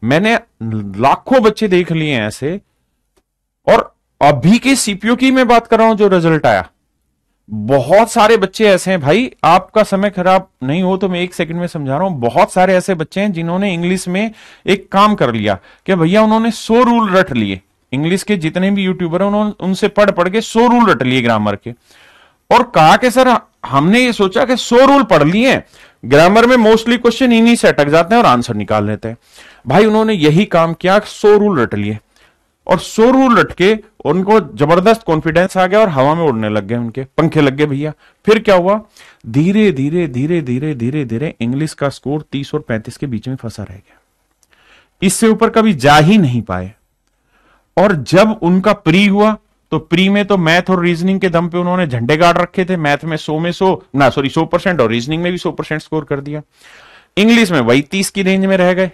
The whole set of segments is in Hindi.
मैंने लाखों बच्चे देख लिए हैं ऐसे। और अभी के सीपीयू की मैं बात कर रहा हूं, जो रिजल्ट आया, बहुत सारे बच्चे ऐसे हैं भाई, आपका समय खराब नहीं हो तो मैं 1 सेकंड में समझा रहा हूं। बहुत सारे ऐसे बच्चे हैं जिन्होंने इंग्लिश में एक काम कर लिया कि भैया उन्होंने 100 रूल रट लिए। इंग्लिश के जितने भी यूट्यूबर हैं उन्होंने उनसे पढ़ पढ़ के 100 रूल रट लिए ग्रामर के, और कहा कि सर हमने ये सोचा कि 100 रूल पढ़ लिए हैं, ग्रामर में मोस्टली क्वेश्चन इन्हीं से अटक जाते हैं और आंसर निकाल लेते हैं। भाई उन्होंने यही काम किया, 100 रूल रट लिए, और 100 रूल रट के उनको जबरदस्त कॉन्फिडेंस आ गया और हवा में उड़ने लग गए, उनके पंखे लग गए भैया। फिर क्या हुआ, धीरे धीरे धीरे धीरे धीरे धीरे इंग्लिश का स्कोर 30 और 35 के बीच में फंसा रह गया, इससे ऊपर कभी जा ही नहीं पाए। और जब उनका प्री हुआ तो प्री में तो मैथ और रीजनिंग के दम पे उन्होंने झंडे गाड़ रखे थे। मैथ में 100% और रीजनिंग में भी 100% स्कोर कर दिया। इंग्लिश में वही 30 की रेंज में रह गए,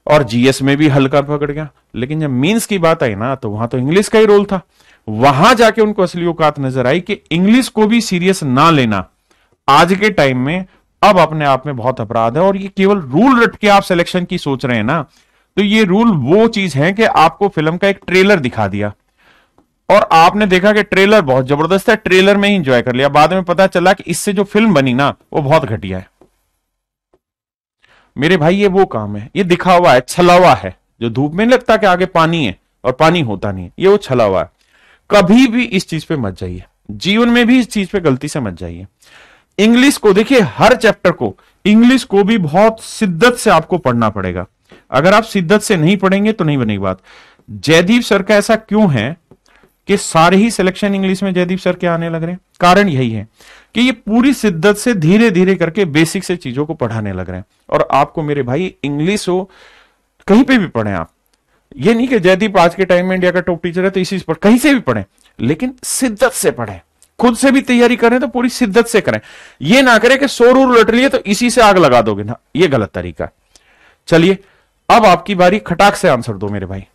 और जीएस में भी हल्का पकड़ गया। लेकिन जब मीन्स की बात आई ना, तो वहां तो इंग्लिश का ही रोल था। वहां जाके उनको असली औकात नजर आई कि इंग्लिश को भी सीरियस ना लेना आज के टाइम में अब अपने आप में बहुत अपराध है। और ये केवल रूल रट के आप सिलेक्शन की सोच रहे हैं ना, तो ये रूल वो चीज है कि आपको फिल्म का एक ट्रेलर दिखा दिया और आपने देखा कि ट्रेलर बहुत जबरदस्त है, ट्रेलर में ही इंजॉय कर लिया, बाद में पता चला कि इससे जो फिल्म बनी ना वो बहुत घटिया है। मेरे भाई ये वो काम है, ये दिखा हुआ है, छलावा है, जो धूप में लगता कि आगे पानी है और पानी होता नहीं है, ये वो छला हुआ है। कभी भी इस चीज पे मत जाइए, जीवन में भी इस चीज पे गलती से मत जाइए। इंग्लिश को देखिए, हर चैप्टर को, इंग्लिश को भी बहुत शिद्दत से आपको पढ़ना पड़ेगा। अगर आप शिद्दत से नहीं पढ़ेंगे तो नहीं बनेगी बात। जयदीप सर का ऐसा क्यों है कि सारे ही सिलेक्शन इंग्लिश में जयदीप सर के आने लग रहे हैं? कारण यही है कि ये पूरी शिद्दत से धीरे धीरे करके बेसिक से चीजों को पढ़ाने लग रहे हैं। और आपको मेरे भाई इंग्लिश हो कहीं पे भी पढ़ें आप, ये नहीं कि जयदीप आज के टाइम में इंडिया का टॉप टीचर है तो इसी पर, कहीं से भी पढ़ें, लेकिन शिद्दत से पढ़ें। खुद से भी तैयारी करें तो पूरी शिद्दत से करें। ये ना करें कि 100 रूल रट लिए तो इसी से आग लगा दोगे ना, ये गलत तरीका है। चलिए अब आपकी बारी, खटाक से आंसर दो मेरे भाई।